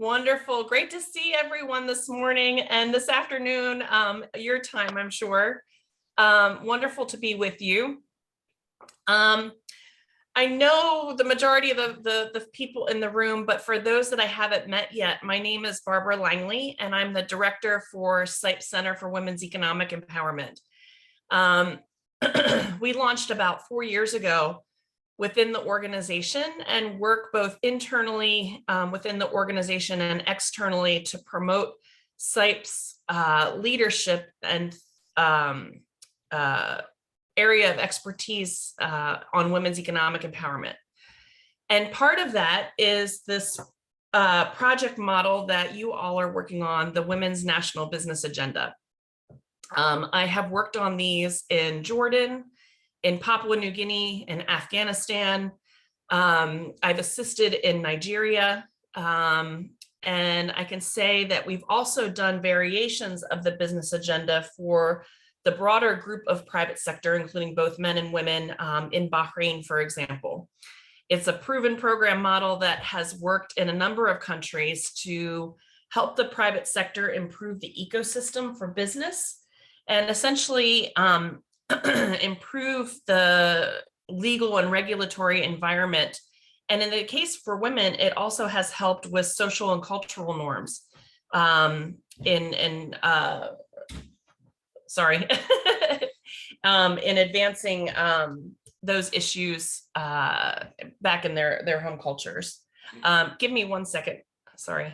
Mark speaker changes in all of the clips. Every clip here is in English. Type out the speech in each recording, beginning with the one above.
Speaker 1: Wonderful. Great to see everyone this morning and this afternoon, your time, I'm sure. Wonderful to be with you. I know the majority of the people in the room, but for those that I haven't met yet, my name is Barbara Langley, and I'm the director for SIPE Center for Women's Economic Empowerment. We launched about 4 years ago within the organization and work both internally within the organization and externally to promote SIPE's leadership and area of expertise on women's economic empowerment. And part of that is this project model that you all are working on, the Women's National Business Agenda. I have worked on these in Jordan, in Papua New Guinea, in Afghanistan. I've assisted in Nigeria. And I can say that we've also done variations of the business agenda for the broader group of private sector, including both men and women in Bahrain, for example. It's a proven program model that has worked in a number of countries to help the private sector improve the ecosystem for business and essentially improve the legal and regulatory environment. And in the case for women, it also has helped with social and cultural norms in advancing those issues back in their home cultures. Give me 1 second, sorry.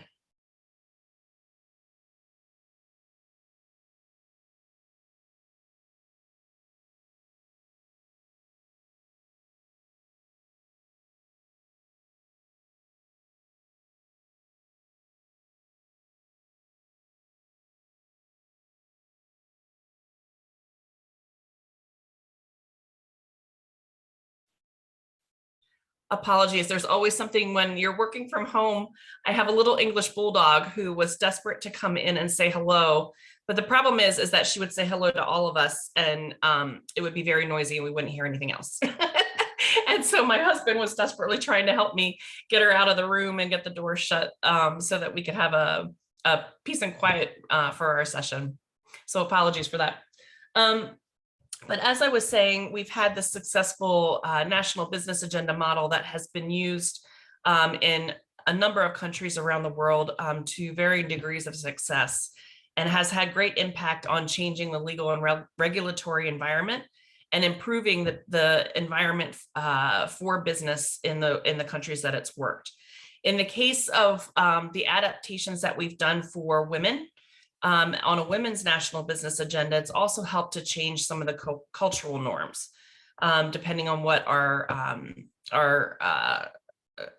Speaker 1: Apologies, there's always something when you're working from home. I have a little English bulldog who was desperate to come in and say hello. But the problem is that she would say hello to all of us and it would be very noisy and we wouldn't hear anything else. And so my husband was desperately trying to help me get her out of the room and get the door shut so that we could have a peace and quiet for our session. So apologies for that. But as I was saying, we've had this successful national business agenda model that has been used in a number of countries around the world to varying degrees of success and has had great impact on changing the legal and regulatory environment and improving the environment for business in the countries that it's worked. In the case of the adaptations that we've done for women, on a women's national business agenda, it's also helped to change some of the cultural norms, depending on what our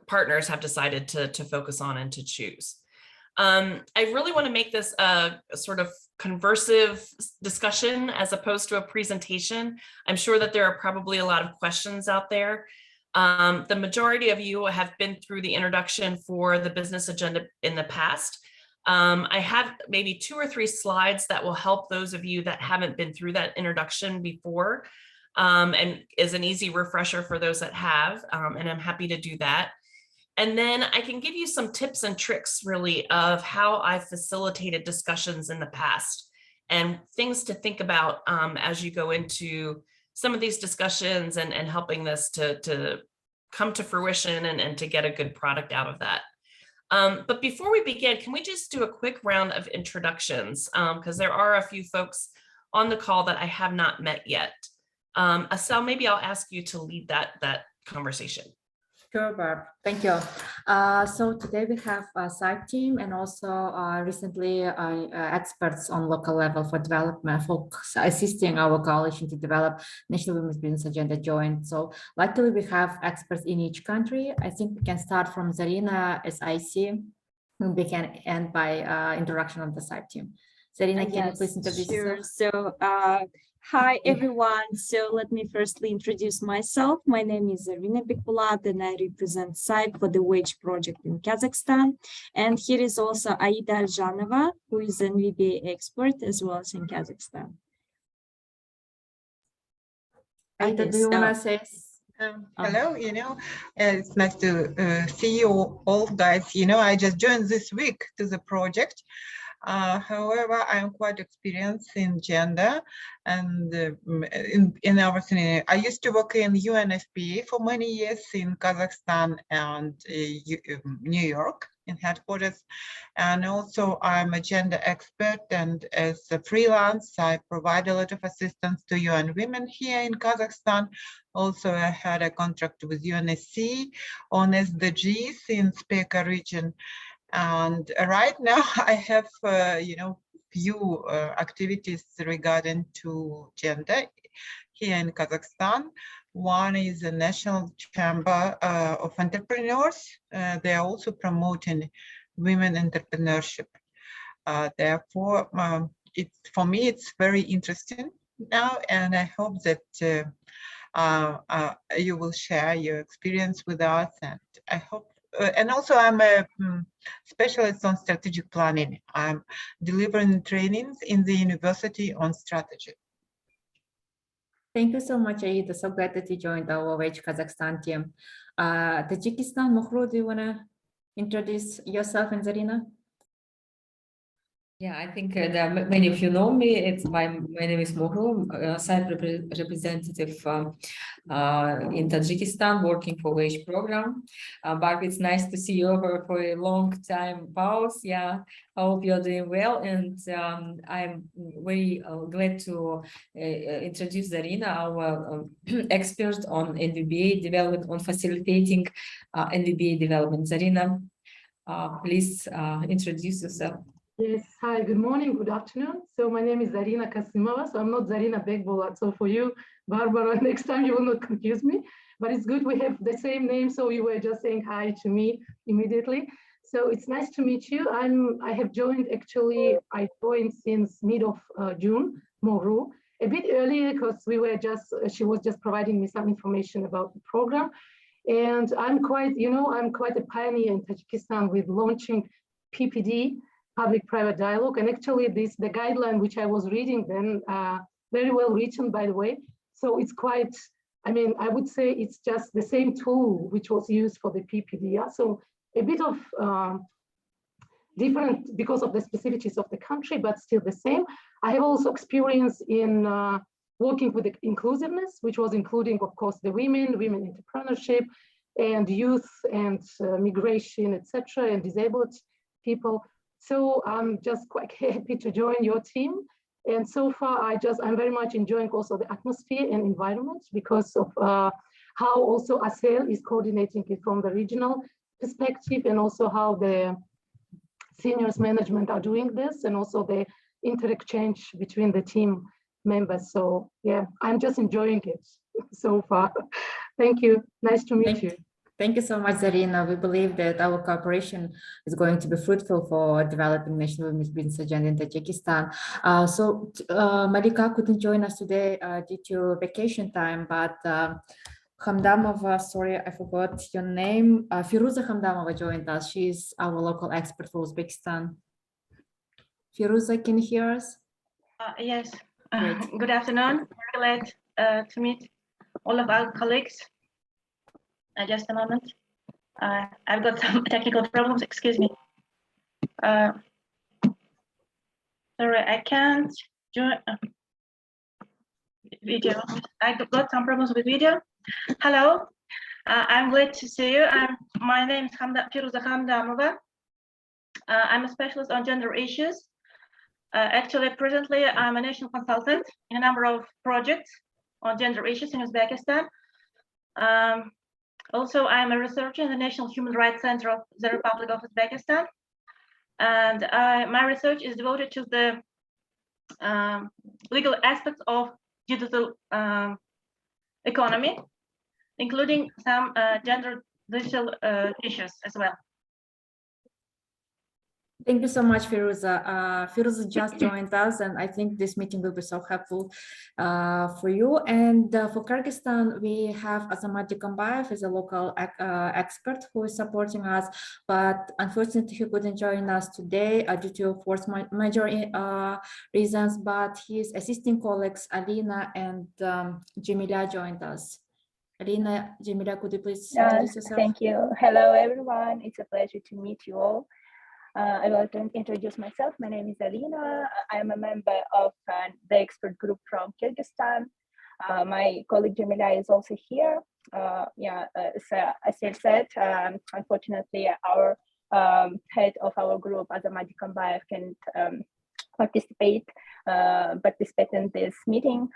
Speaker 1: partners have decided to focus on and to choose. I really want to make this a sort of conversive discussion as opposed to a presentation. I'm sure that there are probably a lot of questions out there. The majority of you have been through the introduction for the business agenda in the past. I have maybe 2 or 3 slides that will help those of you that haven't been through that introduction before and is an easy refresher for those that have, and I'm happy to do that. And then I can give you some tips and tricks really of how I've facilitated discussions in the past and things to think about as you go into some of these discussions and helping this to come to fruition and to get a good product out of that. But before we begin, can we just do a quick round of introductions? Because there are a few folks on the call that I have not met yet. Asel, maybe I'll ask you to lead that conversation.
Speaker 2: Sure, Barb. Thank you. So today we have a SIPE team and also recently experts on local level for development, folks assisting our coalition to develop National Women's Business Agenda joint. So luckily we have experts in each country. I think we can start from Zarina as IC, and we can end by introduction of the SIPE team. Zarina, can you please introduce yourself?
Speaker 3: So hi, everyone. So let me firstly introduce myself. My name is Zarina Bikbulat, and I represent SIPE for the WAGE project in Kazakhstan. And here is also Aida Aljanova, who is an VBA expert as well as in Kazakhstan.
Speaker 2: Aida, do you want to say
Speaker 4: Hello, it's nice to see you all guys. I just joined this week to the project. However, I'm quite experienced in gender and in everything. I used to work in UNFPA for many years in Kazakhstan and New York in headquarters. And also I'm a gender expert, and as a freelance, I provide a lot of assistance to UN Women here in Kazakhstan. Also, I had a contract with UNSC on SDGs in Speka region. And right now I have, few activities regarding to gender here in Kazakhstan. One is the National Chamber of Entrepreneurs. They are also promoting women entrepreneurship. Therefore, for me, it's very interesting now, and I hope that you will share your experience with us. And I hope, and also I'm a specialist on strategic planning. I'm delivering trainings in the university on strategy.
Speaker 2: Thank you so much, Aida. So glad that you joined our Wage Kazakhstan team. Tajikistan, Mohru, do you want to introduce yourself and Zarina?
Speaker 5: Yeah, I think many of you know me. My name is Mohru, site representative in Tajikistan, working for Wage program. Barb, it's nice to see you over for a long time pause. Yeah, I hope you're doing well, and I'm very glad to introduce Zarina, our expert on NVBA development, on facilitating NVBA development. Zarina, please introduce yourself.
Speaker 6: Yes, hi, good morning, good afternoon. So my name is Zarina Kasimova, so I'm not Zarina Bekbolat. So for you, Barbara, next time you will not confuse me, but it's good we have the same name, so you were just saying hi to me immediately. So it's nice to meet you. I have joined, actually, I joined since mid of June, Mohru, a bit earlier because she was just providing me some information about the program. And I'm quite a pioneer in Tajikistan with launching PPD, public-private dialogue, and actually the guideline which I was reading then, very well written, by the way. So it's quite, I would say it's just the same tool which was used for the PPD. Yeah? So a bit of different because of the specificities of the country, but still the same. I have also experience in working with the inclusiveness, which was including, of course, the women entrepreneurship, and youth, and migration, etc., and disabled people. So I'm just quite happy to join your team. And so far, I'm very much enjoying also the atmosphere and environment because of how also ASEL is coordinating it from the regional perspective, and also how the seniors management are doing this, and also the inter-exchange between the team members. So yeah, I'm just enjoying it so far. Thank you. Nice to meet you.
Speaker 2: Thank you so much, Zarina. We believe that our cooperation is going to be fruitful for developing national women's business agenda in Tajikistan. Malika couldn't join us today due to vacation time, but Hamdamova, sorry, I forgot your name. Firuza Hamdamova joined us. She's our local expert for Uzbekistan. Firuza, can you hear us?
Speaker 7: Yes. Good afternoon. Very glad to meet all of our colleagues. Just a moment. I've got some technical problems. Excuse me. Sorry, I can't join video. I've got some problems with video. Hello. I'm glad to see you. My name is Firuza Hamdamova. I'm a specialist on gender issues. Actually, presently, I'm a national consultant in a number of projects on gender issues in Uzbekistan. Also, I'm a researcher in the National Human Rights Center of the Republic of Uzbekistan. And my research is devoted to the legal aspects of digital economy, including some gender digital issues as well.
Speaker 2: Thank you so much, Firuza. Firuza just joined us, and I think this meeting will be so helpful for you. And for Kyrgyzstan, we have Azamat Dikambayev as a local expert who is supporting us, but unfortunately he couldn't join us today due to force majeure reasons, but his assisting colleagues Alina and Jamila joined us. Rina, Jamila, could you please introduce yourself?
Speaker 8: Thank you. Hello, everyone. It's a pleasure to meet you all. I will introduce myself. My name is Alina. I am a member of the expert group from Kyrgyzstan. My colleague Jamila is also here. So as I said, unfortunately, our head of our group, Azamadi Kambayev, can participate in this meeting.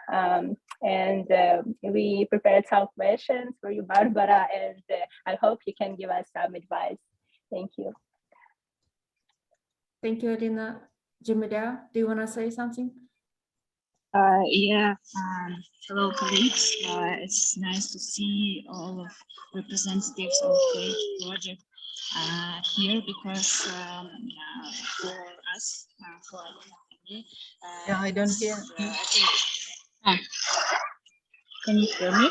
Speaker 8: We prepared some questions for you, Barbara, and I hope you can give us some advice. Thank you.
Speaker 2: Thank you, Rina. Jamila, do you want to say something?
Speaker 9: Hello, colleagues. It's nice to see all of representatives of the project here because for us, for our company,
Speaker 4: Yeah, I don't hear.
Speaker 9: Can you hear me?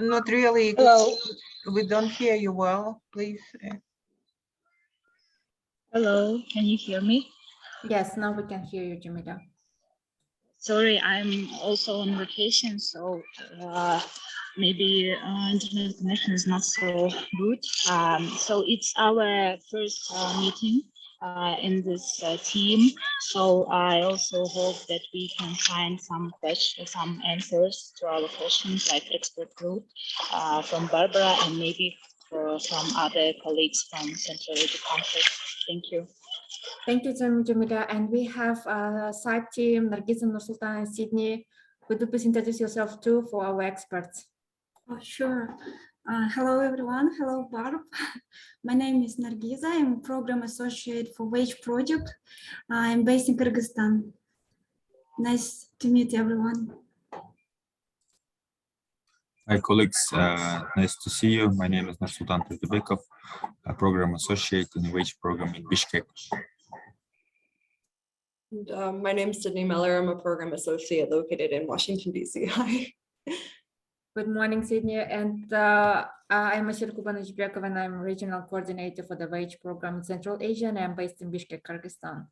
Speaker 4: Not really.
Speaker 8: Hello.
Speaker 4: We don't hear you well, please.
Speaker 9: Hello, can you hear me?
Speaker 2: Yes, now we can hear you, Jamila.
Speaker 9: Sorry, I'm also on vacation, so maybe internet connection is not so good. So it's our first meeting in this team. So I also hope that we can find some answers to our questions, like expert group from Barbara and maybe from other colleagues from Central Asia countries. Thank you.
Speaker 2: Thank you, Jamila. And we have a side team, Nargiza, Nursultan, and Sydney. Could you please introduce yourself too for our experts?
Speaker 10: Oh, sure. Hello, everyone. Hello, Barb. My name is Nargiza. I'm Program Associate for WAGE Project. I'm based in Kyrgyzstan. Nice to meet everyone.
Speaker 11: Hi, colleagues. Nice to see you. My name is Nursultan Turdibekov, a Program Associate in the WAGE program in Bishkek.
Speaker 12: And, my name is Sydney Miller. I'm a Program Associate located in Washington, D.C. Hi.
Speaker 2: Good morning, Sydney. And I'm Ashir Kubanajbekov, and I'm Regional Coordinator for the WAGE program in Central Asia, and I'm based in Bishkek, Kyrgyzstan.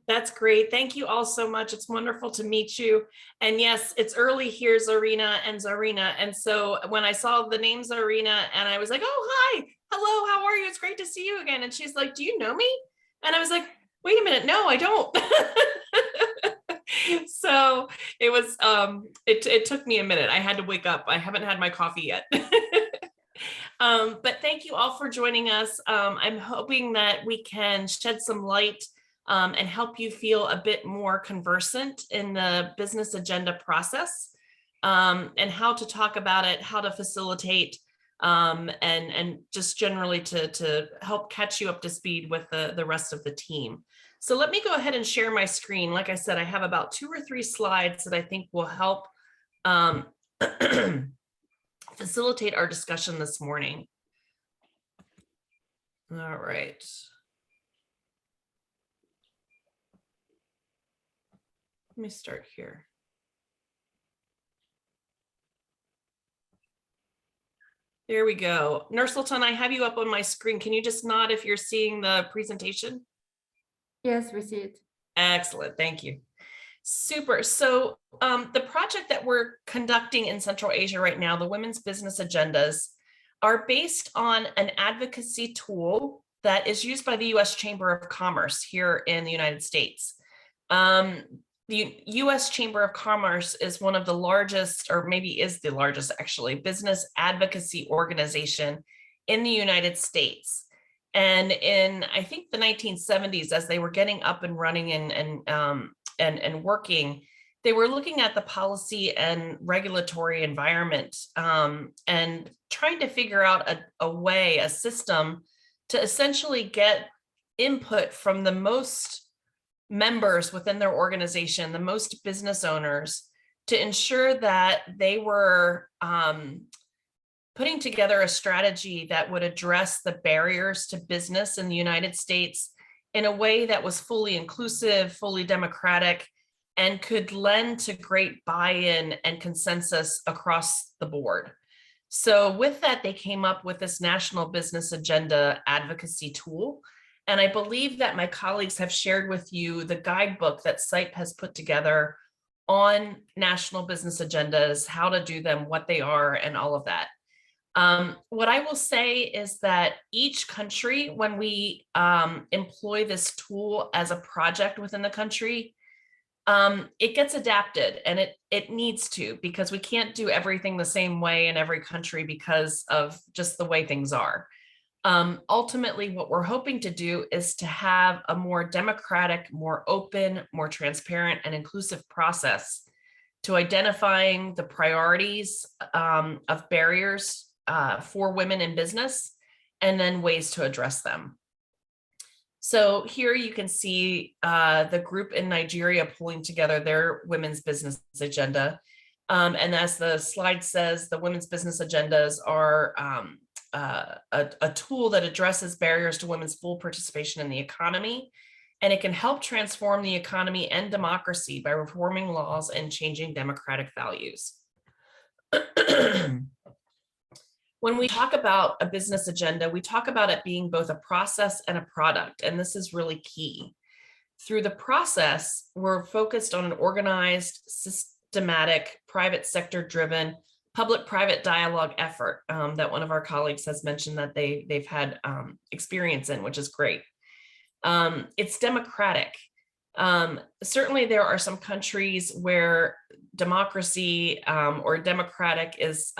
Speaker 1: That's great. Thank you all so much. It's wonderful to meet you. And yes, it's early here, Zarina and Zarina. And so when I saw the name Zarina and I was like, oh, hi, hello, how are you? It's great to see you again. And she's like, do you know me? And I was like, wait a minute, no, I don't. So it was, it took me a minute. I had to wake up. I haven't had my coffee yet. But thank you all for joining us. I'm hoping that we can shed some light and help you feel a bit more conversant in the business agenda process and how to talk about it, how to facilitate, and just generally to help catch you up to speed with the rest of the team. So let me go ahead and share my screen. Like I said, I have about 2 or 3 slides that I think will help facilitate our discussion this morning. All right. Let me start here. There we go. Nursultan, I have you up on my screen. Can you just nod if you're seeing the presentation?
Speaker 2: Yes, we see it.
Speaker 1: Excellent, thank you. Super. So the project that we're conducting in Central Asia right now, the Women's Business Agendas, are based on an advocacy tool that is used by the U.S. Chamber of Commerce here in the United States. The U.S. Chamber of Commerce is one of the largest, or maybe is the largest actually, business advocacy organization in the United States. And in, I think, the 1970s, as they were getting up and running and working, they were looking at the policy and regulatory environment and trying to figure out a system to essentially get input from the most members within their organization, the most business owners, to ensure that they were putting together a strategy that would address the barriers to business in the United States in a way that was fully inclusive, fully democratic, and could lend to great buy-in and consensus across the board. So with that, they came up with this National Business Agenda advocacy tool. And I believe that my colleagues have shared with you the guidebook that SIPE has put together on national business agendas, how to do them, what they are, and all of that. What I will say is that each country, when we employ this tool as a project within the country, it gets adapted, and it needs to, because we can't do everything the same way in every country because of just the way things are. Ultimately, what we're hoping to do is to have a more democratic, more open, more transparent, and inclusive process to identifying the priorities of barriers for women in business, and then ways to address them. So here you can see the group in Nigeria pulling together their women's business agenda. And as the slide says, the women's business agendas are a tool that addresses barriers to women's full participation in the economy. And it can help transform the economy and democracy by reforming laws and changing democratic values. When we talk about a business agenda, we talk about it being both a process and a product, and this is really key. Through the process, we're focused on an organized, systematic, private sector driven, public-private dialogue effort that one of our colleagues has mentioned that they've had experience in, which is great. It's democratic. Certainly there are some countries where democracy or democratic is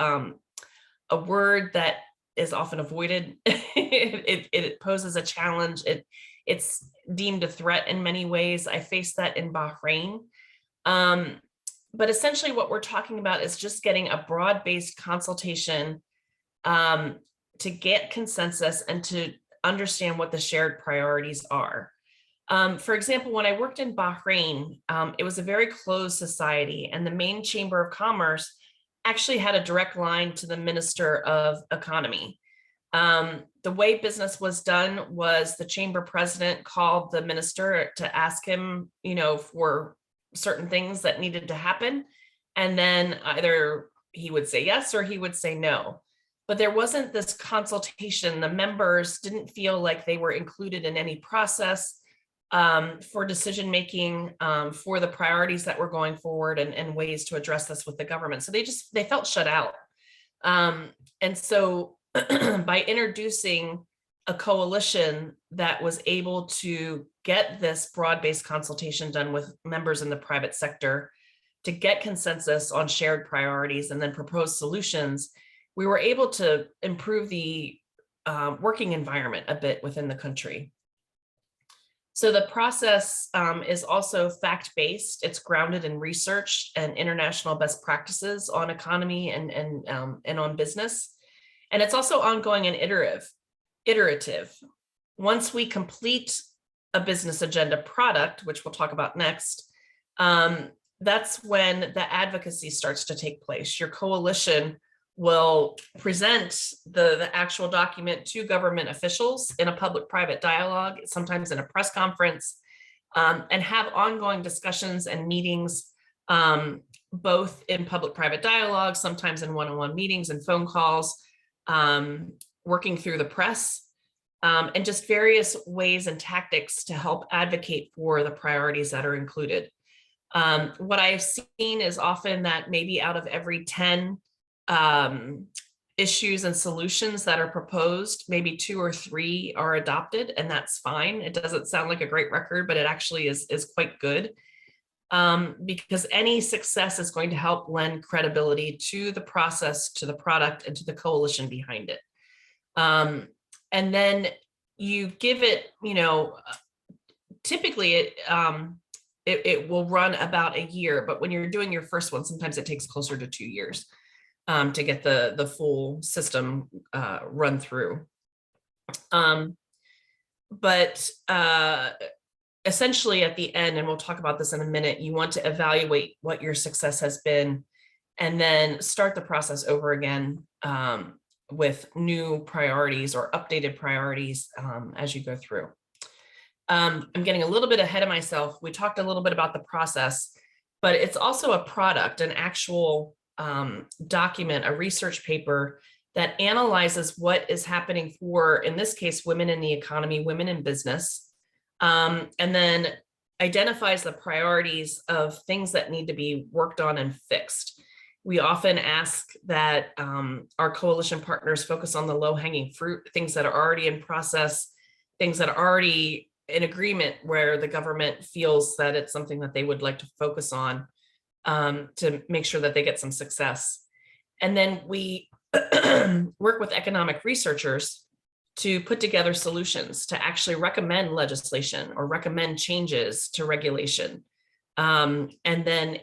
Speaker 1: a word that is often avoided. It poses a challenge. It's deemed a threat in many ways. I faced that in Bahrain. But essentially what we're talking about is just getting a broad-based consultation to get consensus and to understand what the shared priorities are. For example, when I worked in Bahrain, it was a very closed society, and the main chamber of commerce actually had a direct line to the Minister of Economy. The way business was done was the chamber president called the minister to ask him, for certain things that needed to happen. And then either he would say yes or he would say no. But there wasn't this consultation. The members didn't feel like they were included in any process for decision-making, for the priorities that were going forward and ways to address this with the government. So they felt shut out. And so by introducing a coalition that was able to get this broad-based consultation done with members in the private sector to get consensus on shared priorities and then propose solutions, we were able to improve the working environment a bit within the country. So the process is also fact-based. It's grounded in research and international best practices on economy and on business. And it's also ongoing and iterative. Once we complete a business agenda product, which we'll talk about next, that's when the advocacy starts to take place. Your coalition will present the actual document to government officials in a public-private dialogue, sometimes in a press conference, and have ongoing discussions and meetings, both in public-private dialogue, sometimes in one-on-one meetings and phone calls, working through the press, and just various ways and tactics to help advocate for the priorities that are included. What I've seen is often that maybe out of every 10 issues and solutions that are proposed, maybe 2 or 3 are adopted, and that's fine. It doesn't sound like a great record, but it actually is quite good, because any success is going to help lend credibility to the process, to the product, and to the coalition behind it. And then you give it, typically it will run about a year, but when you're doing your first one, sometimes it takes closer to 2 years to get the full system run through. But essentially at the end, and we'll talk about this in a minute, you want to evaluate what your success has been and then start the process over again with new priorities or updated priorities as you go through. I'm getting a little bit ahead of myself. We talked a little bit about the process, but it's also a product, an actual document, a research paper that analyzes what is happening for, in this case, women in the economy, women in business, and then identifies the priorities of things that need to be worked on and fixed. We often ask that our coalition partners focus on the low-hanging fruit, things that are already in process, things that are already in agreement where the government feels that it's something that they would like to focus on to make sure that they get some success. And then we work with economic researchers to put together solutions to actually recommend legislation or recommend changes to regulation, and then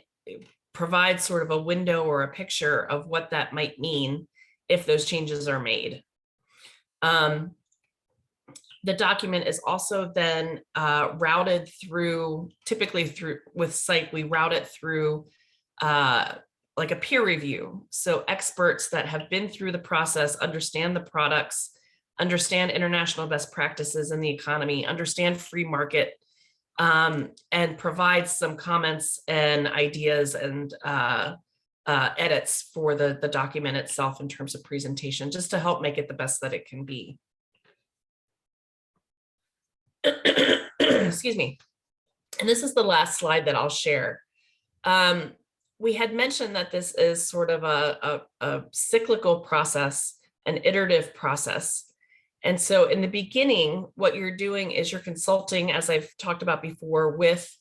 Speaker 1: provide sort of a window or a picture of what that might mean if those changes are made. The document is also then routed through, typically through with SAIC, we route it through like a peer review. So experts that have been through the process, understand the products, understand international best practices in the economy, understand free market, and provide some comments and ideas and edits for the document itself in terms of presentation, just to help make it the best that it can be. Excuse me. And this is the last slide that I'll share. We had mentioned that this is sort of a cyclical process, an iterative process. And so in the beginning, what you're doing is you're consulting, as I've talked about before, with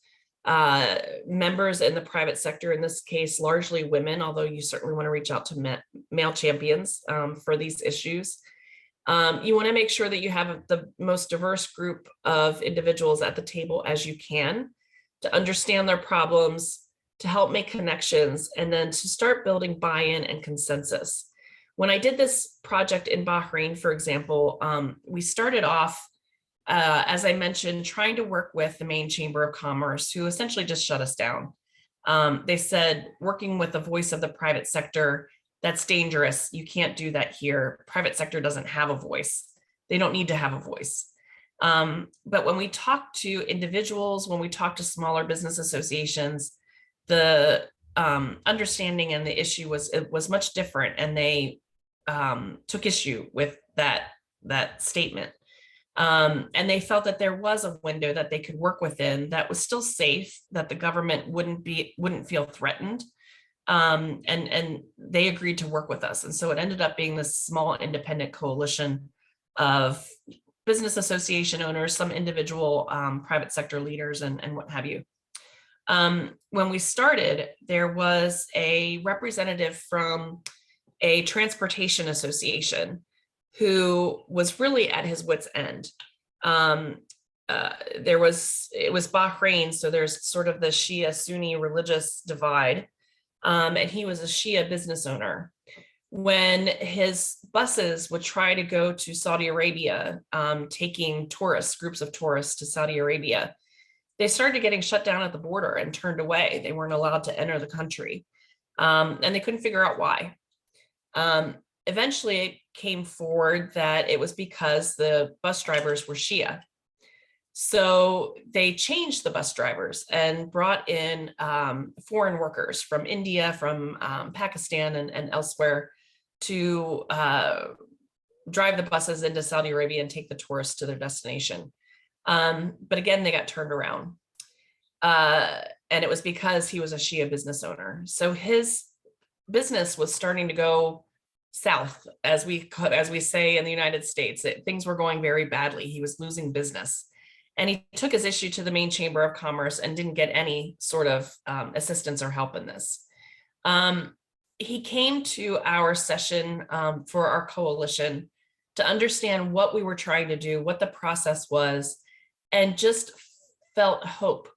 Speaker 1: members in the private sector, in this case, largely women, although you certainly want to reach out to male champions for these issues. You want to make sure that you have the most diverse group of individuals at the table as you can to understand their problems, to help make connections, and then to start building buy-in and consensus. When I did this project in Bahrain, for example, we started off, as I mentioned, trying to work with the Maine Chamber of Commerce, who essentially just shut us down. They said, working with the voice of the private sector, that's dangerous. You can't do that here. Private sector doesn't have a voice. They don't need to have a voice. But when we talk to individuals, when we talk to smaller business associations, the understanding and the issue was much different, and they took issue with that statement. And they felt that there was a window that they could work within that was still safe, that the government wouldn't feel threatened. And they agreed to work with us. And so it ended up being this small independent coalition of business association owners, some individual private sector leaders, and what have you. When we started, there was a representative from a transportation association who was really at his wit's end. It was Bahrain, so there's sort of the Shia Sunni religious divide. And he was a Shia business owner. When his buses would try to go to Saudi Arabia, taking groups of tourists to Saudi Arabia, they started getting shut down at the border and turned away. They weren't allowed to enter the country, and they couldn't figure out why. Eventually, it came forward that it was because the bus drivers were Shia. So they changed the bus drivers and brought in foreign workers from India, from Pakistan, and elsewhere to drive the buses into Saudi Arabia and take the tourists to their destination. But again, they got turned around. And it was because he was a Shia business owner. So his business was starting to go south, as we say in the United States. Things were going very badly. He was losing business. And he took his issue to the Maine Chamber of Commerce and didn't get any sort of assistance or help in this. He came to our session for our coalition to understand what we were trying to do, what the process was, and just felt hope.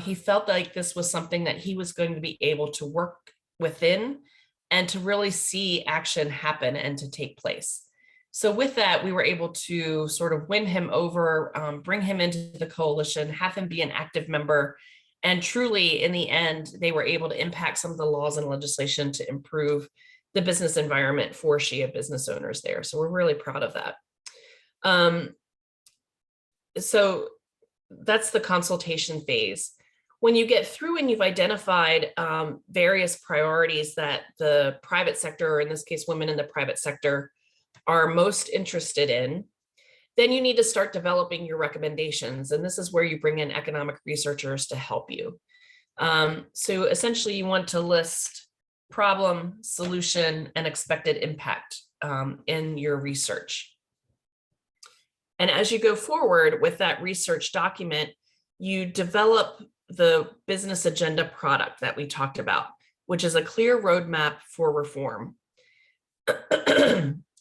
Speaker 1: He felt like this was something that he was going to be able to work within and to really see action happen and to take place. So with that, we were able to sort of win him over, bring him into the coalition, have him be an active member. And truly, in the end, they were able to impact some of the laws and legislation to improve the business environment for Shia business owners there. So we're really proud of that. So that's the consultation phase. When you get through and you've identified various priorities that the private sector, or in this case, women in the private sector, are most interested in, then you need to start developing your recommendations. And this is where you bring in economic researchers to help you. So essentially you want to list problem, solution, and expected impact in your research. And as you go forward with that research document, you develop the business agenda product that we talked about, which is a clear roadmap for reform.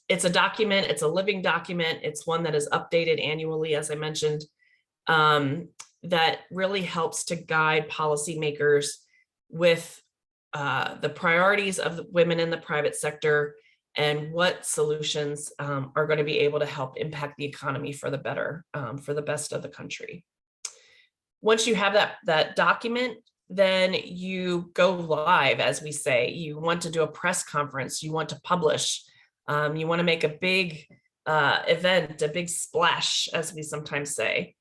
Speaker 1: It's a document, it's a living document. It's one that is updated annually, as I mentioned, that really helps to guide policymakers with the priorities of the women in the private sector and what solutions are going to be able to help impact the economy for the better, for the best of the country. Once you have that document, then you go live, as we say. You want to do a press conference, you want to publish, you want to make a big event, a big splash, as we sometimes say.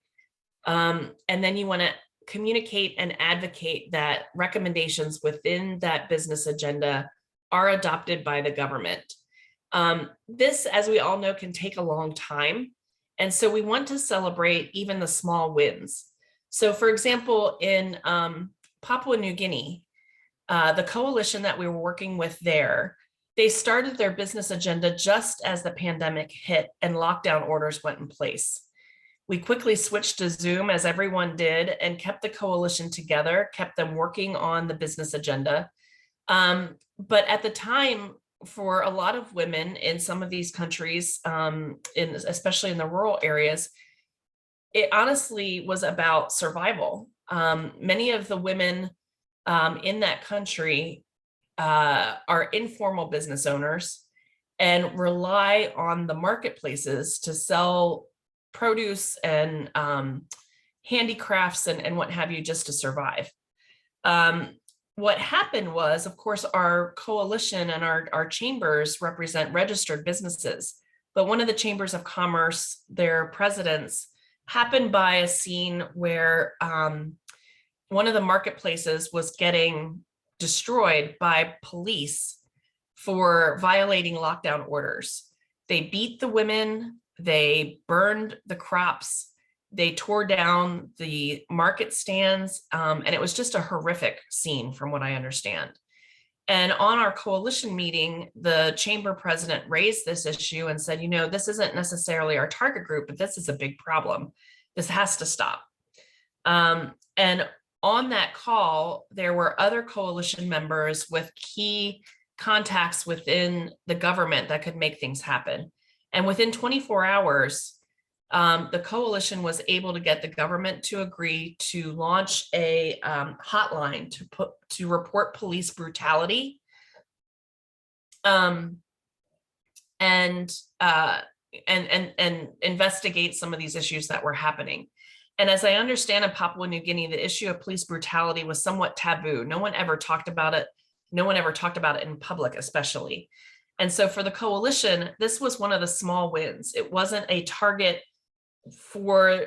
Speaker 1: And then you want to communicate and advocate that recommendations within that business agenda are adopted by the government. This, as we all know, can take a long time. And so we want to celebrate even the small wins. So for example, in Papua New Guinea, the coalition that we were working with there, they started their business agenda just as the pandemic hit and lockdown orders went in place. We quickly switched to Zoom, as everyone did, and kept the coalition together, kept them working on the business agenda. But at the time, for a lot of women in some of these countries, especially in the rural areas, it honestly was about survival. Many of the women in that country are informal business owners and rely on the marketplaces to sell produce and handicrafts and what have you, just to survive. What happened was, of course, our coalition and our chambers represent registered businesses, but one of the chambers of commerce, their presidents, happened by a scene where one of the marketplaces was getting destroyed by police for violating lockdown orders. They beat the women, they burned the crops, they tore down the market stands, and it was just a horrific scene from what I understand. And on our coalition meeting, the chamber president raised this issue and said, you know, this isn't necessarily our target group, but this is a big problem. This has to stop. And on that call, there were other coalition members with key contacts within the government that could make things happen. And within 24 hours, the coalition was able to get the government to agree to launch a hotline to report police brutality and investigate some of these issues that were happening. And as I understand, in Papua New Guinea, the issue of police brutality was somewhat taboo. No one ever talked about it. No one ever talked about it in public, especially. And so for the coalition, this was one of the small wins. It wasn't a target for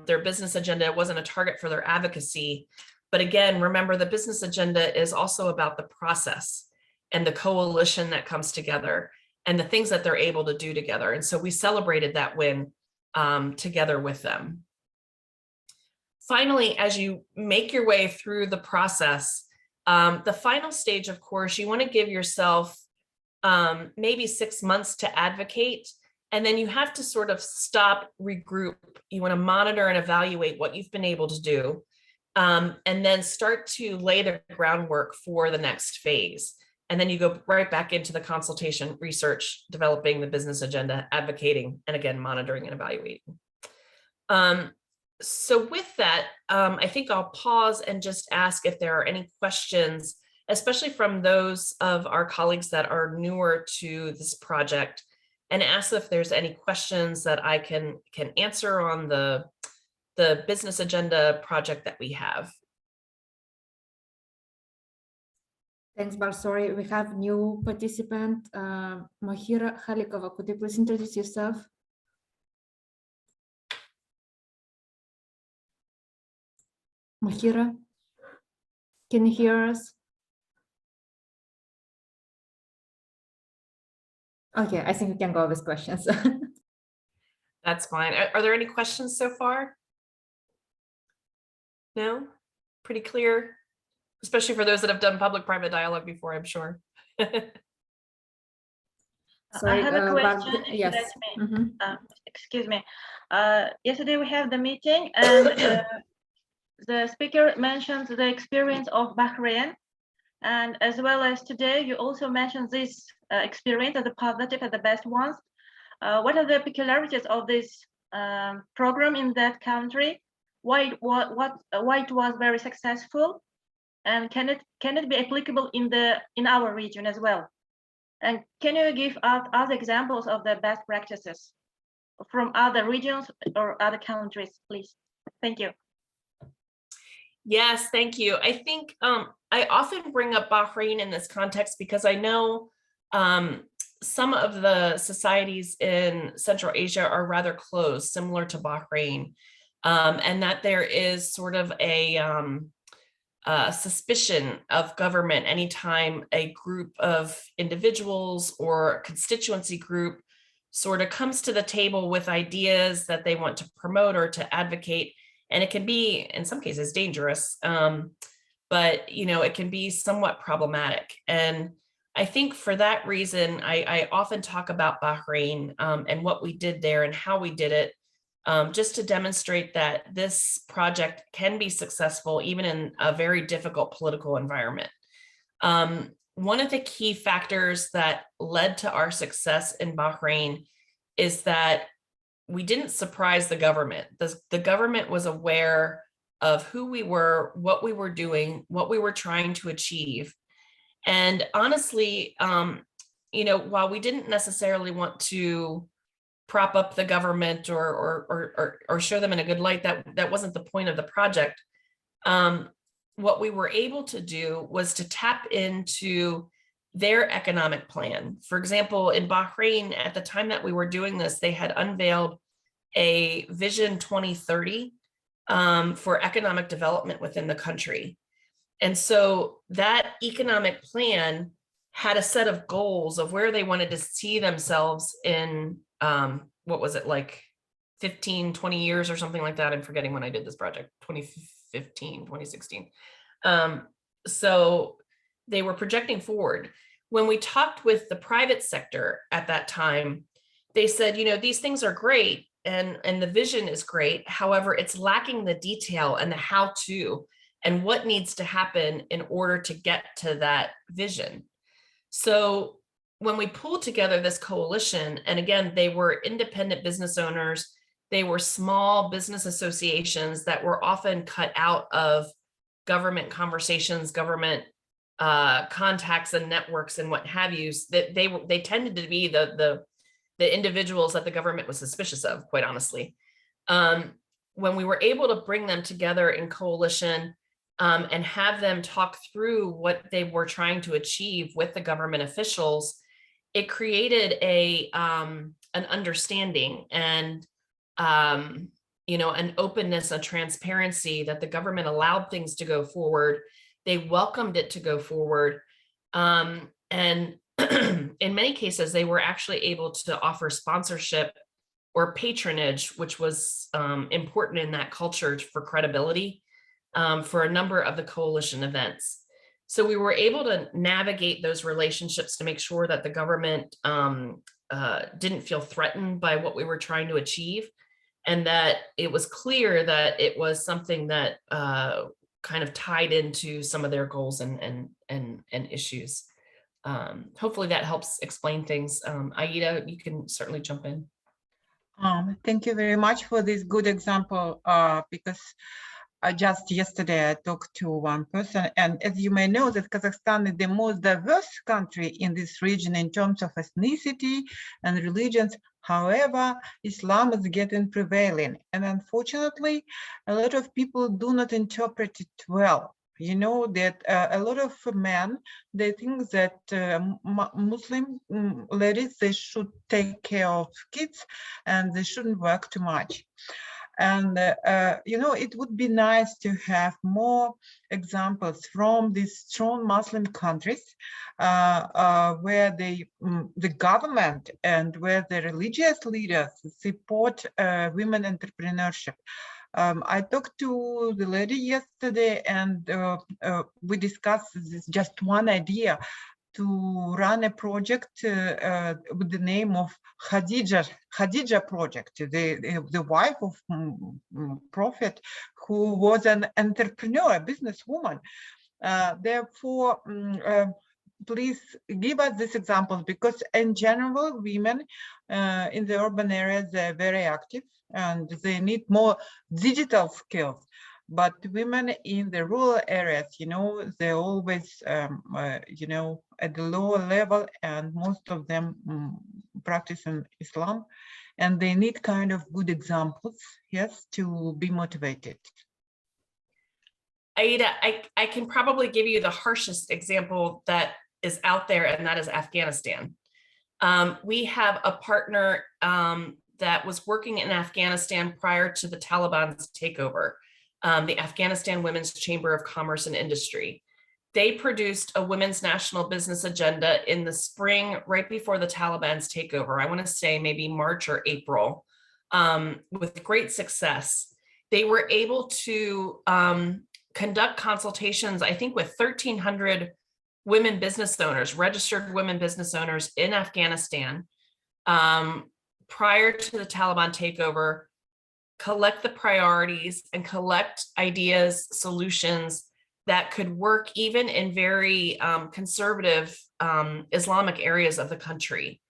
Speaker 1: their business agenda. It wasn't a target for their advocacy. But again, remember, the business agenda is also about the process and the coalition that comes together and the things that they're able to do together. And so we celebrated that win together with them. Finally, as you make your way through the process, the final stage, of course, you want to give yourself maybe 6 months to advocate, and then you have to sort of stop, regroup. You want to monitor and evaluate what you've been able to do, and then start to lay the groundwork for the next phase. And then you go right back into the consultation, research, developing the business agenda, advocating, and again, monitoring and evaluating. So with that, I think I'll pause and just ask if there are any questions, especially from those of our colleagues that are newer to this project, and ask if there's any questions that I can answer on the business agenda project that we have.
Speaker 2: Thanks, Barsori. We have new participant, Mahira Khalikova. Could you please introduce yourself? Mahira, can you hear us? Okay, I think we can go with questions.
Speaker 1: That's fine. Are there any questions so far? No? Pretty clear, especially for those that have done public-private dialogue before, I'm sure.
Speaker 2: Sorry,
Speaker 7: I have a question. if you
Speaker 2: yes.
Speaker 7: let me.
Speaker 2: Mhm.
Speaker 7: Excuse me. Yesterday we have the meeting and the speaker mentioned the experience of Bahrain. And as well as today, you also mentioned this experience as the positive and the best ones. What are the peculiarities of this program in that country? Why it was very successful? And can it be applicable in our region as well? And can you give us other examples of the best practices from other regions or other countries, please? Thank you.
Speaker 1: Yes, thank you. I think I often bring up Bahrain in this context because I know some of the societies in Central Asia are rather close, similar to Bahrain, and that there is sort of a suspicion of government anytime a group of individuals or constituency group sort of comes to the table with ideas that they want to promote or to advocate. And it can be, in some cases, dangerous, but it can be somewhat problematic. And I think for that reason, I often talk about Bahrain and what we did there and how we did it, just to demonstrate that this project can be successful even in a very difficult political environment. One of the key factors that led to our success in Bahrain is that we didn't surprise the government. The government was aware of who we were, what we were doing, what we were trying to achieve. And honestly, while we didn't necessarily want to prop up the government or show them in a good light, that wasn't the point of the project. What we were able to do was to tap into their economic plan. For example, in Bahrain, at the time that we were doing this, they had unveiled a Vision 2030 for economic development within the country. And so that economic plan had a set of goals of where they wanted to see themselves in, what was it, like 15, 20 years or something like that. I'm forgetting when I did this project, 2015, 2016. So they were projecting forward. When we talked with the private sector at that time, they said, these things are great and the vision is great. However, it's lacking the detail and the how-to and what needs to happen in order to get to that vision. So when we pulled together this coalition, and again, they were independent business owners, they were small business associations that were often cut out of government conversations, government contacts and networks and what have you. That they tended to be the individuals that the government was suspicious of, quite honestly. When we were able to bring them together in coalition and have them talk through what they were trying to achieve with the government officials, it created an understanding and an openness, a transparency that the government allowed things to go forward. They welcomed it to go forward. And in many cases, they were actually able to offer sponsorship or patronage, which was important in that culture for credibility for a number of the coalition events. So we were able to navigate those relationships to make sure that the government didn't feel threatened by what we were trying to achieve, and that it was clear that it was something that kind of tied into some of their goals and issues. Hopefully that helps explain things. Aida, you can certainly jump in.
Speaker 4: Thank you very much for this good example, because just yesterday I talked to one person, and as you may know, that Kazakhstan is the most diverse country in this region in terms of ethnicity and religions. However, Islam is getting prevailing, and unfortunately, a lot of people do not interpret it well. That a lot of men, they think that Muslim ladies, they should take care of kids and they shouldn't work too much. And, it would be nice to have more examples from these strong Muslim countries where the government and where the religious leaders support women entrepreneurship. I talked to the lady yesterday, and we discussed this just one idea to run a project with the name of Khadija Project, the wife of Prophet, who was an entrepreneur, a businesswoman. Therefore, please give us these examples, because in general, women in the urban areas, they're very active and they need more digital skills. But women in the rural areas, they're always, at the lower level, and most of them practice in Islam, and they need kind of good examples, yes, to be motivated.
Speaker 1: Aida, I can probably give you the harshest example that is out there, and that is Afghanistan. We have a partner that was working in Afghanistan prior to the Taliban's takeover, the Afghanistan Women's Chamber of Commerce and Industry. They produced a women's national business agenda in the spring, right before the Taliban's takeover. I want to say maybe March or April, with great success. They were able to conduct consultations, I think, with 1,300 women business owners, registered women business owners in Afghanistan prior to the Taliban takeover, collect the priorities and collect ideas, solutions that could work even in very conservative Islamic areas of the country.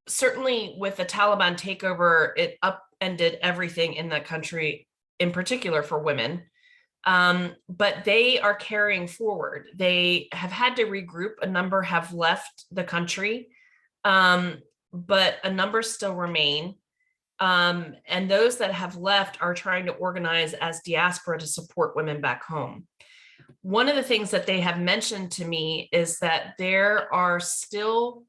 Speaker 1: Certainly with the Taliban takeover, it upended everything in that country, in particular for women. But they are carrying forward. They have had to regroup. A number have left the country, but a number still remain. And those that have left are trying to organize as diaspora to support women back home. One of the things that they have mentioned to me is that there are still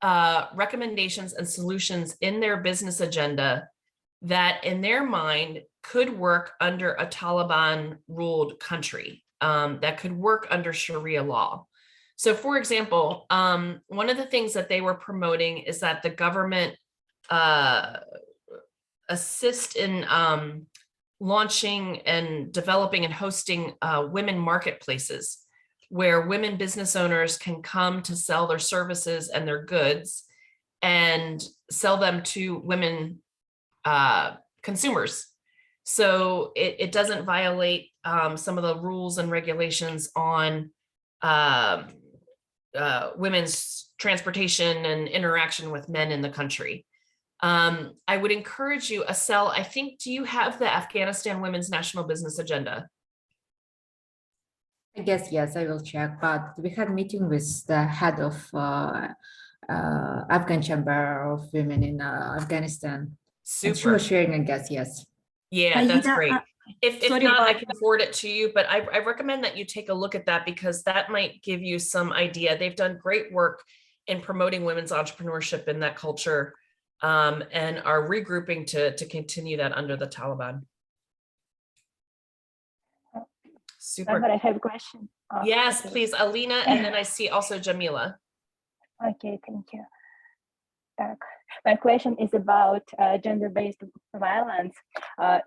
Speaker 1: recommendations and solutions in their business agenda that in their mind could work under a Taliban ruled country, that could work under Sharia law. So for example, one of the things that they were promoting is that the government assist in launching and developing and hosting women marketplaces where women business owners can come to sell their services and their goods and sell them to women consumers. So it doesn't violate some of the rules and regulations on women's transportation and interaction with men in the country. I would encourage you, Asel, I think, do you have the Afghanistan Women's National Business Agenda?
Speaker 2: I guess, yes, I will check, but we had a meeting with the head of Afghan Chamber of Women in Afghanistan.
Speaker 1: Super.
Speaker 2: And she was sharing, I guess, yes.
Speaker 1: Yeah, that's great. If not, I can forward it to you, but I recommend that you take a look at that because that might give you some idea. They've done great work in promoting women's entrepreneurship in that culture and are regrouping to continue that under the Taliban. Super.
Speaker 8: But I have a question.
Speaker 1: Yes,
Speaker 8: okay.
Speaker 1: please, Alina, and then I see also Jamila.
Speaker 8: Okay, thank you. My question is about gender-based violence.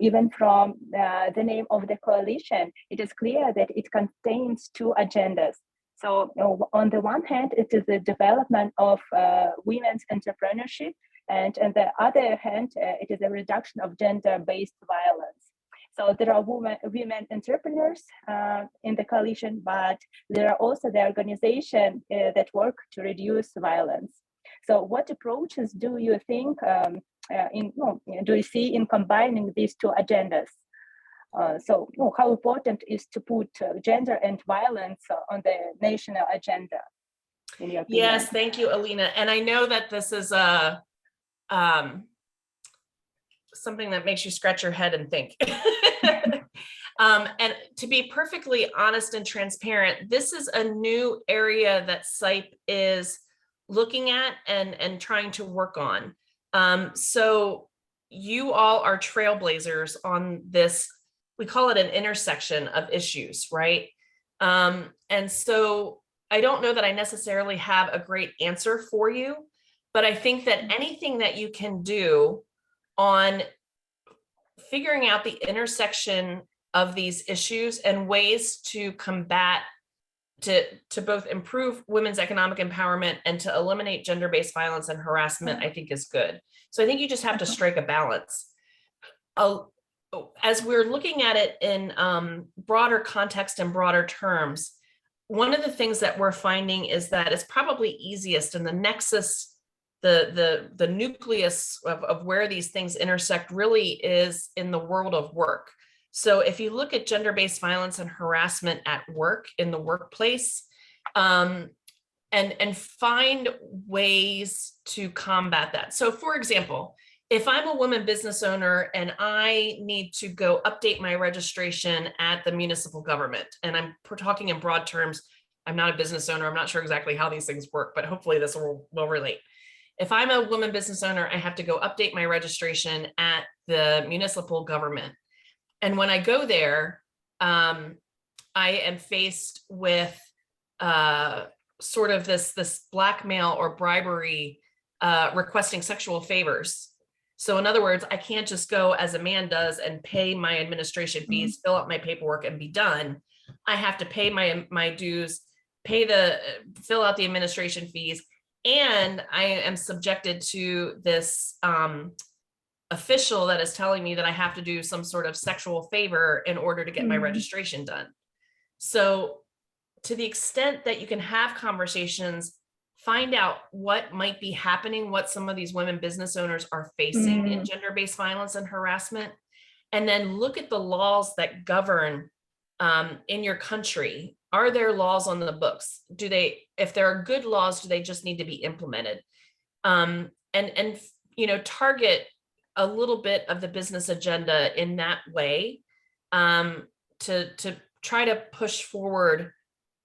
Speaker 8: Even from the name of the coalition, it is clear that it contains two agendas. So on the one hand, it is the development of women's entrepreneurship, and on the other hand, it is a reduction of gender-based violence. So there are women entrepreneurs in the coalition, but there are also the organizations that work to reduce violence. So what approaches do you think, do you see in combining these two agendas? So how important is to put gender and violence on the national agenda? In your opinion?
Speaker 1: Yes, thank you, Alina. And I know that this is something that makes you scratch your head and think. And to be perfectly honest and transparent, this is a new area that SIPE is looking at and trying to work on. So, you all are trailblazers on this, we call it an intersection of issues, right? And so I don't know that I necessarily have a great answer for you, but I think that anything that you can do on figuring out the intersection of these issues and ways to combat, to both improve women's economic empowerment and to eliminate gender-based violence and harassment, I think is good. So I think you just have to strike a balance. As we're looking at it in broader context and broader terms, one of the things that we're finding is that it's probably easiest, and the nexus, the nucleus of where these things intersect really is in the world of work. So if you look at gender-based violence and harassment at work, in the workplace, and find ways to combat that. So for example, if I'm a woman business owner and I need to go update my registration at the municipal government, and I'm talking in broad terms, I'm not a business owner, I'm not sure exactly how these things work, but hopefully this will relate. If I'm a woman business owner, I have to go update my registration at the municipal government. And when I go there, I am faced with sort of this blackmail or bribery requesting sexual favors. So in other words, I can't just go as a man does and pay my administration fees, fill out my paperwork and be done. I have to pay my dues, fill out the administration fees, and I am subjected to this official that is telling me that I have to do some sort of sexual favor in order to get my registration done. So to the extent that you can have conversations, find out what might be happening, what some of these women business owners are facing in gender-based violence and harassment, and then look at the laws that govern in your country. Are there laws on the books? If there are good laws, do they just need to be implemented? And target a little bit of the business agenda in that way, to try to push forward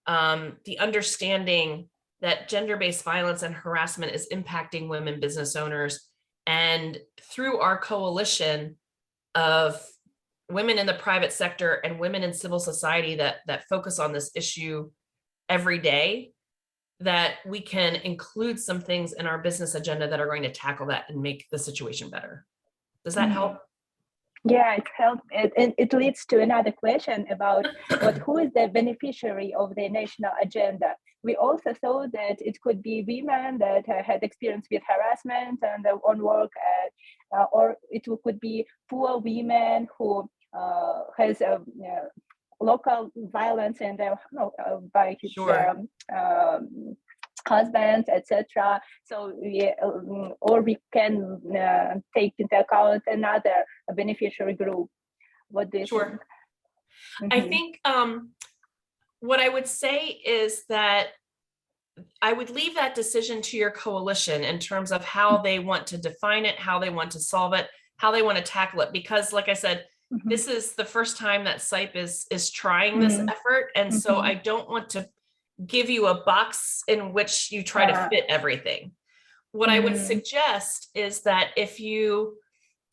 Speaker 1: the understanding that gender-based violence and harassment is impacting women business owners. And through our coalition of women in the private sector and women in civil society that focus on this issue every day, that we can include some things in our business agenda that are going to tackle that and make the situation better. Does that help?
Speaker 8: Yeah, it helps. It leads to another question about who is the beneficiary of the national agenda. We also saw that it could be women that had experience with harassment and on work, or it could be poor women who has local violence and by his husbands, etc. So we can take into account another beneficiary group. What do you think?
Speaker 1: I think what I would say is that I would leave that decision to your coalition in terms of how they want to define it, how they want to solve it, how they want to tackle it. Because like I said, this is the first time that SIPE is trying this effort. And so I don't want to give you a box in which you try to fit everything. What I would suggest is that if you,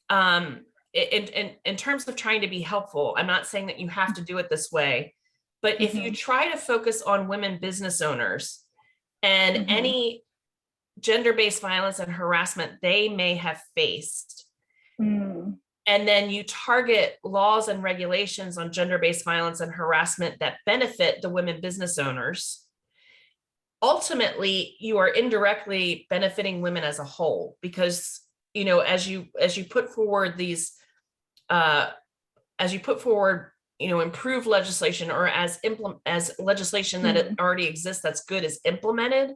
Speaker 1: in terms of trying to be helpful, I'm not saying that you have to do it this way, but if you try to focus on women business owners and any gender-based violence and harassment they may have faced, and then you target laws and regulations on gender-based violence and harassment that benefit the women business owners, ultimately you are indirectly benefiting women as a whole, because as you put forward these improved legislation, or as legislation that it already exists that's good is implemented,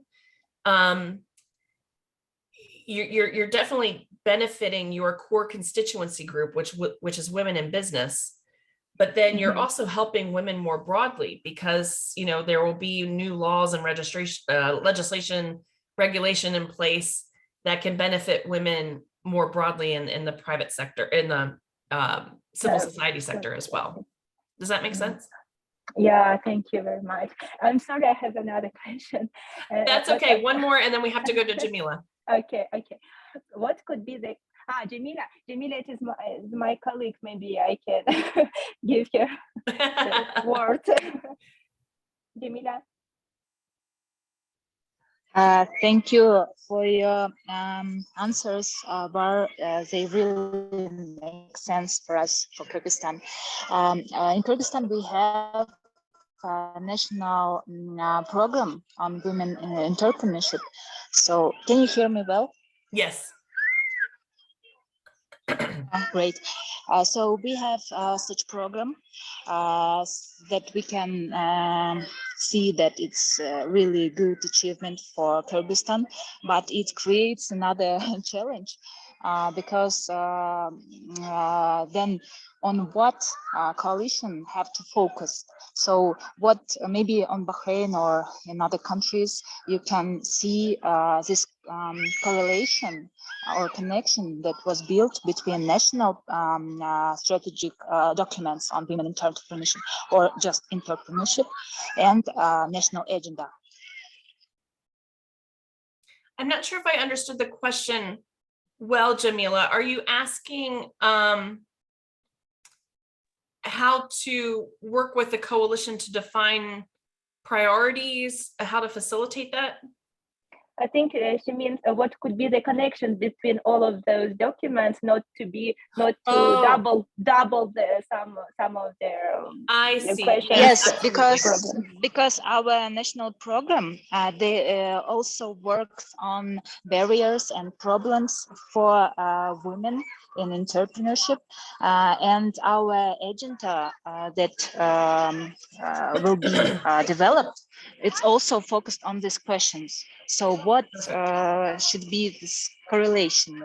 Speaker 1: you're definitely benefiting your core constituency group, which is women in business. But then you're also helping women more broadly, because there will be new laws and legislation, regulation in place that can benefit women more broadly in the private sector, in the civil society sector as well. Does that make sense?
Speaker 8: Yeah, thank you very much. I'm sorry, I have another question.
Speaker 1: That's okay. One more, and then we have to go to Jamila.
Speaker 8: Okay. What could be Jamila. Jamila, it is my colleague. Maybe I can give her the word. Jamila.
Speaker 9: Thank you for your answers, Bar. They really make sense for us for Kyrgyzstan. In Kyrgyzstan, we have a national program on women entrepreneurship. So, can you hear me well?
Speaker 1: Yes.
Speaker 9: Great. So we have such program that we can see that it's really good achievement for Kyrgyzstan, but it creates another challenge because then on what coalition have to focus. So what maybe on Bahrain or in other countries, you can see this correlation or connection that was built between national strategic documents on women entrepreneurship or just entrepreneurship and national agenda.
Speaker 1: I'm not sure if I understood the question well, Jamila. Are you asking how to work with the coalition to define priorities, how to facilitate that?
Speaker 8: I think she means what could be the connection between all of those documents, not to double some of their
Speaker 1: I see.
Speaker 8: questions.
Speaker 9: Yes, because our national program they also works on barriers and problems for women in entrepreneurship, and our agenda that will be developed. It's also focused on these questions. So what should be this correlation?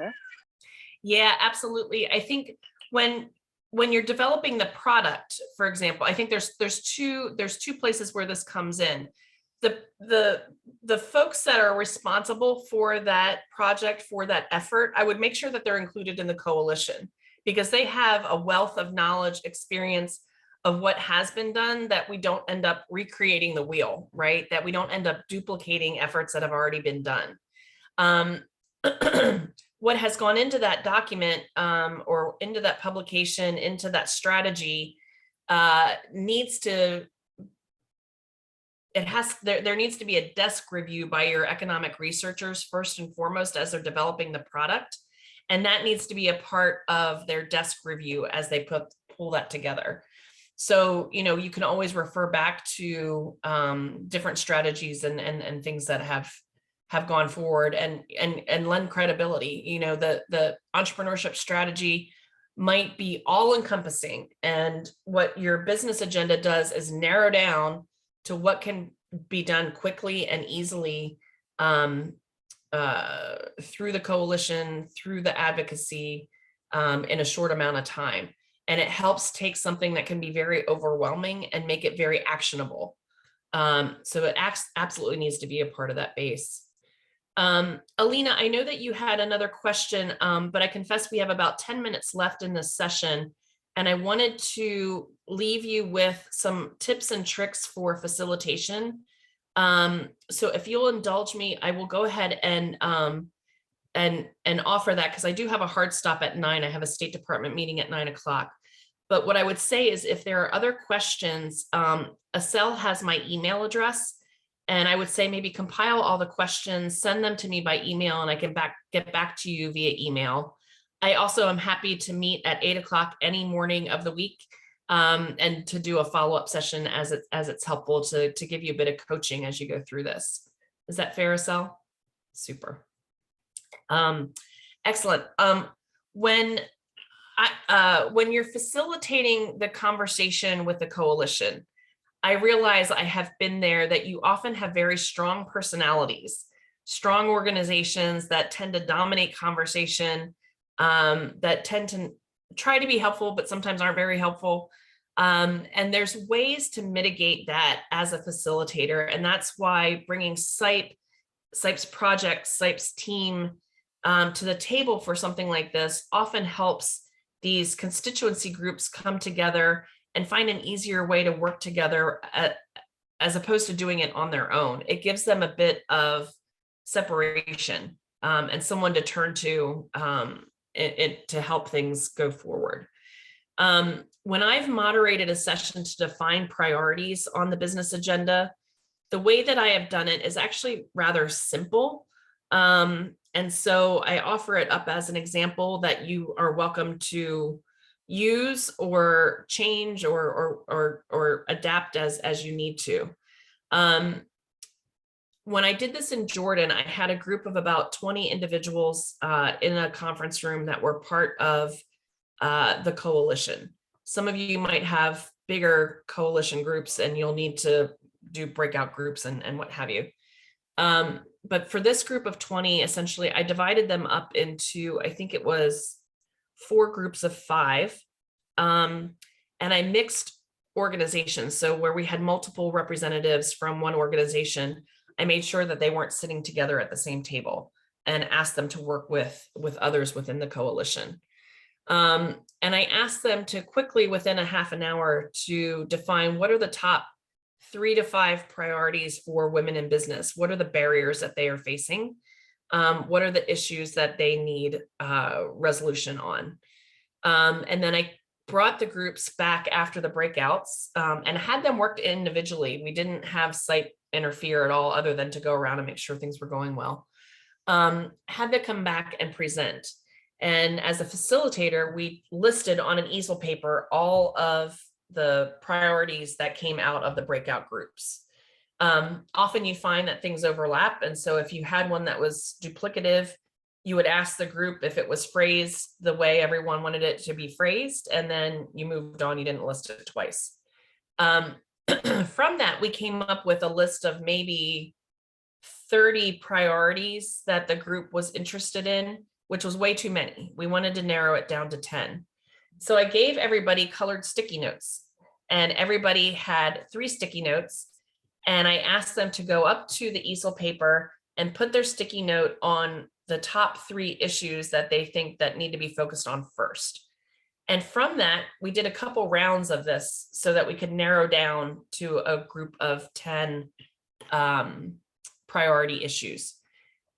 Speaker 1: Yeah, absolutely. I think when you're developing the product, for example, I think there's two places where this comes in. The folks that are responsible for that project, for that effort, I would make sure that they're included in the coalition because they have a wealth of knowledge, experience of what has been done, that we don't end up recreating the wheel, right? That we don't end up duplicating efforts that have already been done. What has gone into that document or into that publication, into that strategy needs to, there needs to be a desk review by your economic researchers first and foremost as they're developing the product. And that needs to be a part of their desk review as they pull that together. So, you can always refer back to different strategies and things that have gone forward and lend credibility. The entrepreneurship strategy might be all encompassing, and what your business agenda does is narrow down to what can be done quickly and easily through the coalition, through the advocacy in a short amount of time. And it helps take something that can be very overwhelming and make it very actionable. So it absolutely needs to be a part of that base. Alina, I know that you had another question, but I confess we have about 10 minutes left in this session. And I wanted to leave you with some tips and tricks for facilitation. So if you'll indulge me, I will go ahead and offer that because I do have a hard stop at 9. I have a State Department meeting at 9 o'clock. But what I would say is if there are other questions, Acel has my email address, and I would say maybe compile all the questions, send them to me by email, and I can get back to you via email. I also am happy to meet at 8 o'clock any morning of the week and to do a follow-up session as it's helpful to give you a bit of coaching as you go through this. Is that fair, Acel? Super. Excellent. When you're facilitating the conversation with the coalition, I realize I have been there that you often have very strong personalities, strong organizations that tend to dominate conversation, that tend to try to be helpful, but sometimes aren't very helpful. And there's ways to mitigate that as a facilitator. And that's why bringing SIPE's project, SIPE's team to the table for something like this often helps these constituency groups come together and find an easier way to work together as opposed to doing it on their own. It gives them a bit of separation and someone to turn to it to help things go forward. When I've moderated a session to define priorities on the business agenda, the way that I have done it is actually rather simple. And so I offer it up as an example that you are welcome to use or change or adapt as you need to. When I did this in Jordan, I had a group of about 20 individuals in a conference room that were part of the coalition. Some of you might have bigger coalition groups and you'll need to do breakout groups and what have you. But for this group of 20, essentially, I divided them up into, I think it was 4 groups of 5. And I mixed organizations. So where we had multiple representatives from one organization, I made sure that they weren't sitting together at the same table and asked them to work with others within the coalition. And I asked them to quickly, within a half an hour, to define what are the top 3 to 5 priorities for women in business. What are the barriers that they are facing? What are the issues that they need resolution on? And then I brought the groups back after the breakouts and had them work individually. We didn't have site interfere at all, other than to go around and make sure things were going well. Had to come back and present. And as a facilitator, we listed on an easel paper all of the priorities that came out of the breakout groups. Often you find that things overlap. And so if you had one that was duplicative, you would ask the group if it was phrased the way everyone wanted it to be phrased, and then you moved on, you didn't list it twice. From that, we came up with a list of maybe 30 priorities that the group was interested in, which was way too many. We wanted to narrow it down to 10. So I gave everybody colored sticky notes, and everybody had 3 sticky notes. And I asked them to go up to the easel paper and put their sticky note on the top 3 issues that they think that need to be focused on first. And from that, we did a couple rounds of this so that we could narrow down to a group of 10 priority issues.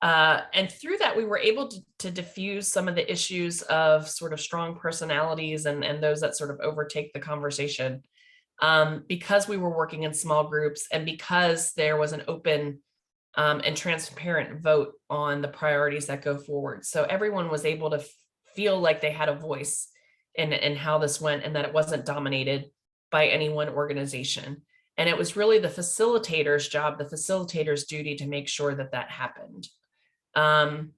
Speaker 1: And through that, we were able to diffuse some of the issues of sort of strong personalities and those that sort of overtake the conversation, because we were working in small groups and because there was an open and transparent vote on the priorities that go forward. So everyone was able to feel like they had a voice in how this went, and that it wasn't dominated by any one organization. And it was really the facilitator's job, the facilitator's duty, to make sure that that happened. I'm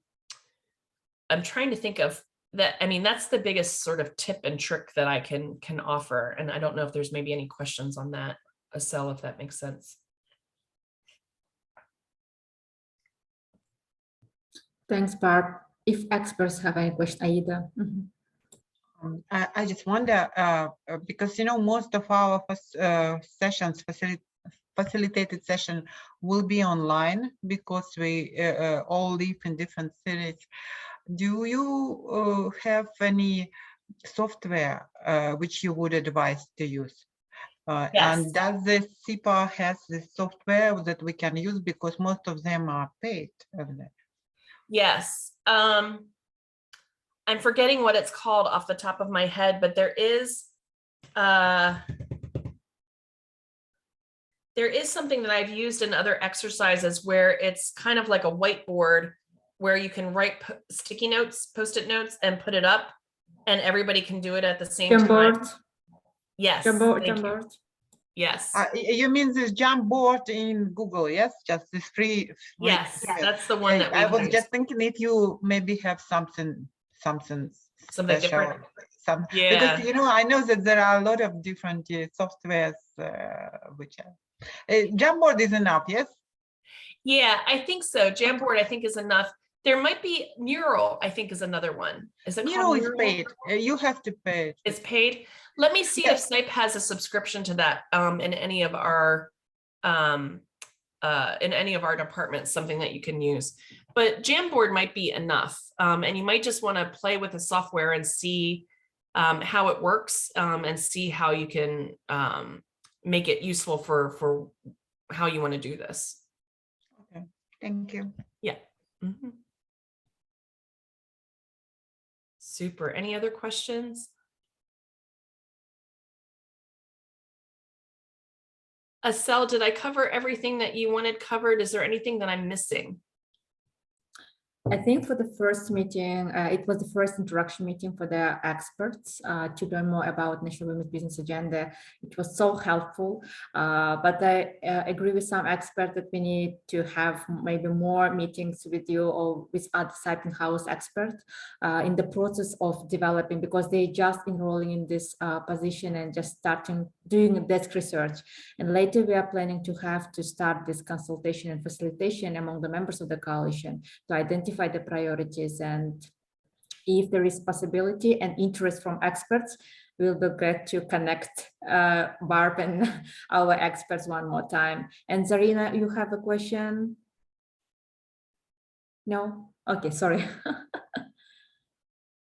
Speaker 1: trying to think of that. I mean, that's the biggest sort of tip and trick that I can offer. And I don't know if there's maybe any questions on that, Asel, if that makes sense.
Speaker 2: Thanks, Barb. If experts have any questions, Aida.
Speaker 4: I just wonder, because, you know, most of our sessions, facilitated session will be online because we all live in different cities. Do you have any software which you would advise to use? Yes. And does the SIPA has the software that we can use, because most of them are paid?
Speaker 1: Yes. I'm forgetting what it's called off the top of my head, but there is something that I've used in other exercises where it's kind of like a whiteboard where you can write sticky notes, Post-it notes, and put it up, and everybody can do it at the same time. Yes.
Speaker 2: Jamboard.
Speaker 1: Yes.
Speaker 4: You mean this Jamboard in Google? Yes, just this free.
Speaker 1: Yes, that's the one that
Speaker 4: I was just thinking if you maybe have something
Speaker 1: different.
Speaker 4: Because, you know, I know that there are a lot of different softwares which Jamboard is enough. Yes. Yeah,
Speaker 1: I think so. Jamboard, I think, is enough. There might be Mural, I think, is another one. Is it
Speaker 4: Mural? Is paid. You have to pay.
Speaker 1: It's paid. Let me see if Snipe has a subscription to that in any of our departments, something that you can use. But Jamboard might be enough, and you might just want to play with the software and see how it works, and see how you can make it useful for how you want to do this.
Speaker 4: Okay, thank you.
Speaker 1: Yeah. Super. Any other questions? Asel, did I cover everything that you wanted covered? Is there anything that I'm missing?
Speaker 2: I think for the first meeting, it was the first introduction meeting for the experts to learn more about National Women's Business Agenda. It was so helpful, but I agree with some experts that we need to have maybe more meetings with you or with other Cyping House experts in the process of developing, because they just enrolling in this position and just starting doing desk research. And later we are planning to have to start this consultation and facilitation among the members of the coalition to identify the priorities, and if there is possibility and interest from experts, we'll be glad to connect Barb and our experts one more time. And Zarina, you have a question? No? Okay, sorry.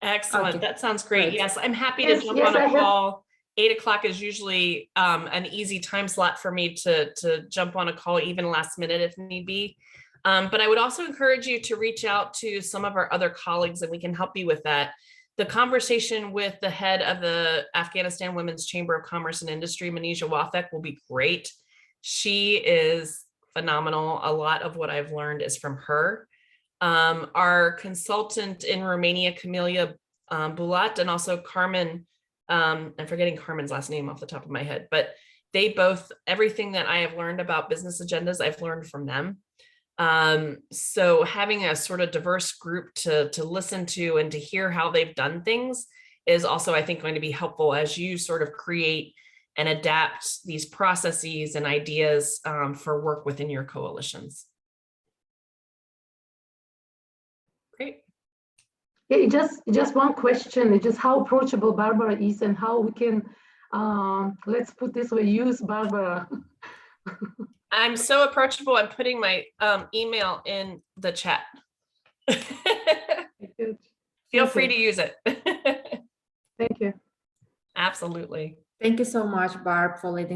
Speaker 1: Excellent.
Speaker 2: Okay,
Speaker 1: That sounds great.
Speaker 2: great.
Speaker 1: Yes, I'm happy to jump on a call. 8 o'clock is usually an easy time slot for me to jump on a call even last minute if need be. But I would also encourage you to reach out to some of our other colleagues and we can help you with that. The conversation with the head of the Afghanistan Women's Chamber of Commerce and Industry, Manisha Wafek, will be great. She is phenomenal. A lot of what I've learned is from her. Our consultant in Romania, Camelia Bulat, and also Carmen, I'm forgetting Carmen's last name off the top of my head, but they both, everything that I have learned about business agendas, I've learned from them. So having a sort of diverse group to listen to and to hear how they've done things is also, I think, going to be helpful as you sort of create and adapt these processes and ideas for work within your coalitions. Great.
Speaker 6: Yeah, just one question. It's just how approachable Barbara is and how we can, let's put this way, use Barbara.
Speaker 1: I'm so approachable. I'm putting my email in the chat. Feel free to use it.
Speaker 6: Thank you.
Speaker 1: Absolutely.
Speaker 2: Thank you so much, Barb, for leading